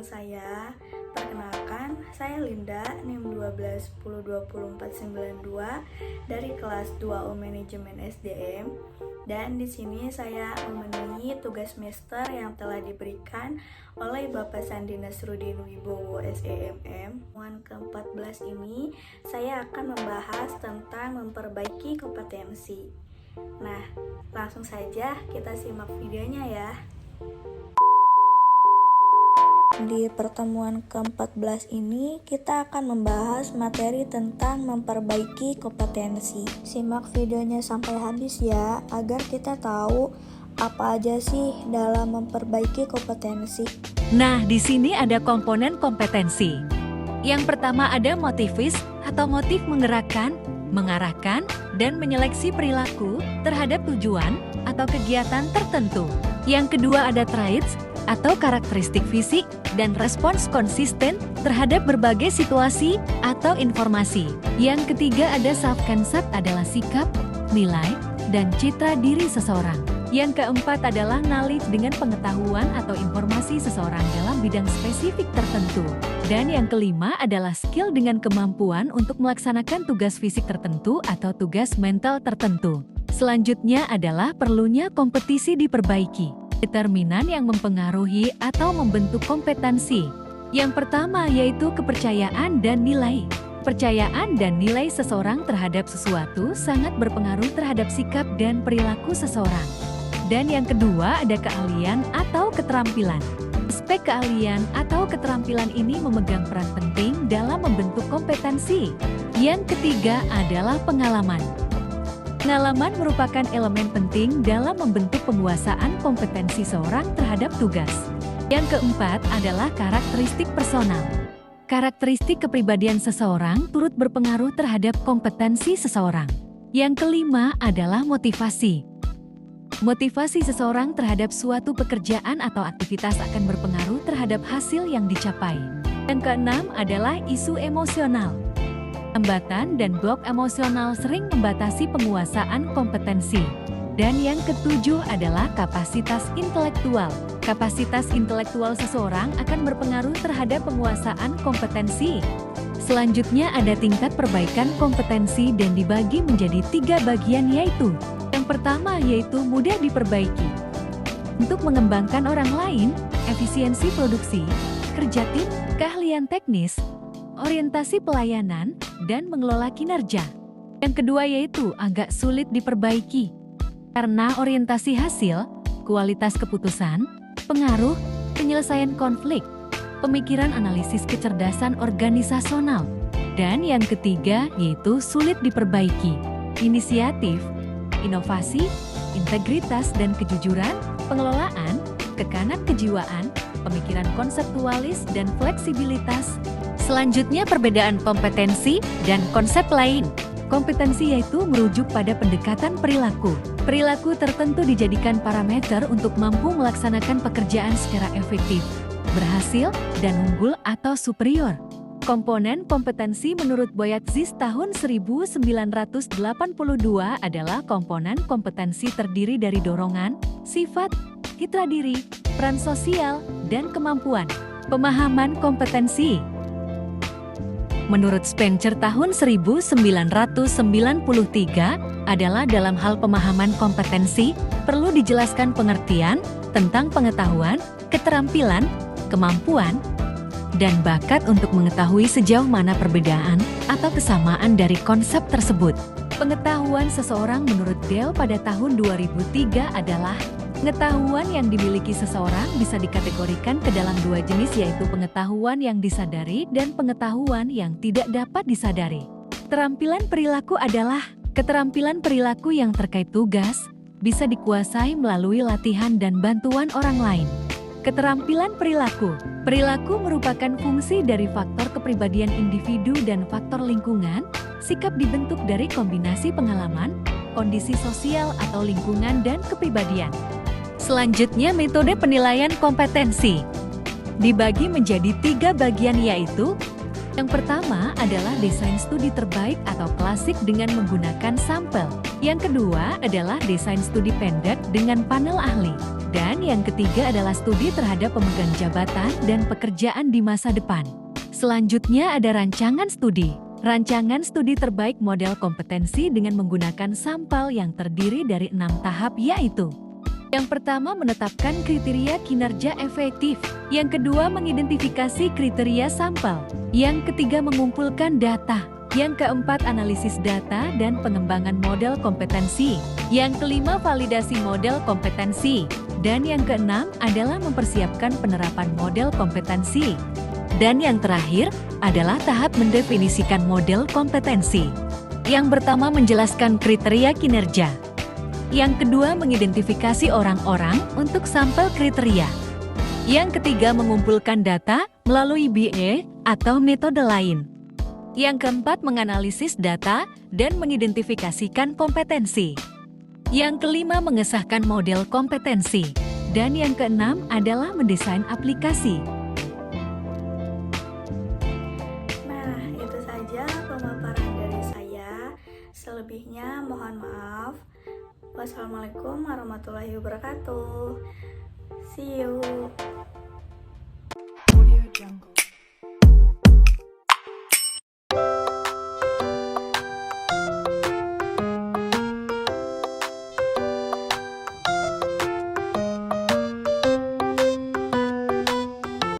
saya. Perkenalkan, saya Linda, NIM 1210202492 dari kelas 2U Manajemen SDM. Dan di sini saya memenuhi tugas master yang telah diberikan oleh Bapak Sandi Nasruddin Wibowo SEMM. Temuan ke-14 ini saya akan membahas tentang memperbaiki kompetensi. Nah, langsung saja kita simak videonya ya. Di pertemuan ke-14 ini kita akan membahas materi tentang memperbaiki kompetensi. Simak videonya sampai habis ya, agar kita tahu apa aja sih dalam memperbaiki kompetensi. Nah, di sini ada komponen kompetensi. Yang pertama ada motivis atau motif menggerakkan, mengarahkan, dan menyeleksi perilaku terhadap tujuan atau kegiatan tertentu. Yang kedua ada traits atau karakteristik fisik dan respons konsisten terhadap berbagai situasi atau informasi. Yang ketiga ada self-concept adalah sikap, nilai, dan citra diri seseorang. Yang keempat adalah knowledge dengan pengetahuan atau informasi seseorang dalam bidang spesifik tertentu. Dan yang kelima adalah skill dengan kemampuan untuk melaksanakan tugas fisik tertentu atau tugas mental tertentu. Selanjutnya adalah perlunya kompetisi diperbaiki. Determinan yang mempengaruhi atau membentuk kompetensi. Yang pertama yaitu kepercayaan dan nilai. Kepercayaan dan nilai seseorang terhadap sesuatu sangat berpengaruh terhadap sikap dan perilaku seseorang. Dan yang kedua ada keahlian atau keterampilan. Aspek keahlian atau keterampilan ini memegang peran penting dalam membentuk kompetensi. Yang ketiga adalah pengalaman. Pengalaman merupakan elemen penting dalam membentuk penguasaan kompetensi seorang terhadap tugas. Yang keempat adalah karakteristik personal. Karakteristik kepribadian seseorang turut berpengaruh terhadap kompetensi seseorang. Yang kelima adalah motivasi. Motivasi seseorang terhadap suatu pekerjaan atau aktivitas akan berpengaruh terhadap hasil yang dicapai. Yang keenam adalah isu emosional. Hambatan dan blok emosional sering membatasi penguasaan kompetensi. Dan yang ketujuh adalah kapasitas intelektual. Kapasitas intelektual seseorang akan berpengaruh terhadap penguasaan kompetensi. Selanjutnya ada tingkat perbaikan kompetensi dan dibagi menjadi 3 bagian yaitu. Yang pertama yaitu mudah diperbaiki. Untuk mengembangkan orang lain, efisiensi produksi, kerja tim, keahlian teknis, orientasi pelayanan, dan mengelola kinerja. Yang kedua yaitu agak sulit diperbaiki. Karena orientasi hasil, kualitas keputusan, pengaruh, penyelesaian konflik, pemikiran analisis kecerdasan organisasional. Dan yang ketiga yaitu sulit diperbaiki. Inisiatif, inovasi, integritas dan kejujuran, pengelolaan, kekanan kejiwaan, pemikiran konseptualis dan fleksibilitas. Selanjutnya perbedaan kompetensi dan konsep lain. Kompetensi yaitu merujuk pada pendekatan perilaku. Perilaku tertentu dijadikan parameter untuk mampu melaksanakan pekerjaan secara efektif, berhasil, dan unggul atau superior. Komponen kompetensi menurut Boyatzis tahun 1982 adalah komponen kompetensi terdiri dari dorongan, sifat, citra diri, peran sosial, dan kemampuan. Pemahaman kompetensi. Menurut Spencer tahun 1993 adalah dalam hal pemahaman kompetensi, perlu dijelaskan pengertian tentang pengetahuan, keterampilan, kemampuan, dan bakat untuk mengetahui sejauh mana perbedaan atau kesamaan dari konsep tersebut. Pengetahuan seseorang menurut Dale pada tahun 2003 adalah pengetahuan yang dimiliki seseorang bisa dikategorikan ke dalam 2 jenis yaitu pengetahuan yang disadari dan pengetahuan yang tidak dapat disadari. Keterampilan perilaku adalah keterampilan perilaku yang terkait tugas, bisa dikuasai melalui latihan dan bantuan orang lain. Keterampilan perilaku. Perilaku merupakan fungsi dari faktor kepribadian individu dan faktor lingkungan. Sikap dibentuk dari kombinasi pengalaman, kondisi sosial atau lingkungan dan kepribadian. Selanjutnya metode penilaian kompetensi. Dibagi menjadi 3 bagian yaitu Yang pertama adalah desain studi terbaik atau klasik dengan menggunakan sampel. Yang kedua adalah desain studi pendek dengan panel ahli. Dan yang ketiga adalah studi terhadap pemegang jabatan dan pekerjaan di masa depan. Selanjutnya ada rancangan studi. Rancangan studi terbaik model kompetensi dengan menggunakan sampel yang terdiri dari 6 tahap yaitu: yang pertama, menetapkan kriteria kinerja efektif. Yang kedua, mengidentifikasi kriteria sampel. Yang ketiga, mengumpulkan data. Yang keempat, analisis data dan pengembangan model kompetensi. Yang kelima, validasi model kompetensi. Dan yang keenam adalah mempersiapkan penerapan model kompetensi. Dan yang terakhir adalah tahap mendefinisikan model kompetensi. Yang pertama, menjelaskan kriteria kinerja. Yang kedua, mengidentifikasi orang-orang untuk sampel kriteria. Yang ketiga, mengumpulkan data melalui BA atau metode lain. Yang keempat, menganalisis data dan mengidentifikasikan kompetensi. Yang kelima, mengesahkan model kompetensi. Dan yang keenam adalah mendesain aplikasi. Nah, itu saja pemaparan dari saya. Selebihnya mohon maaf. Wassalamualaikum warahmatullahi wabarakatuh. See you.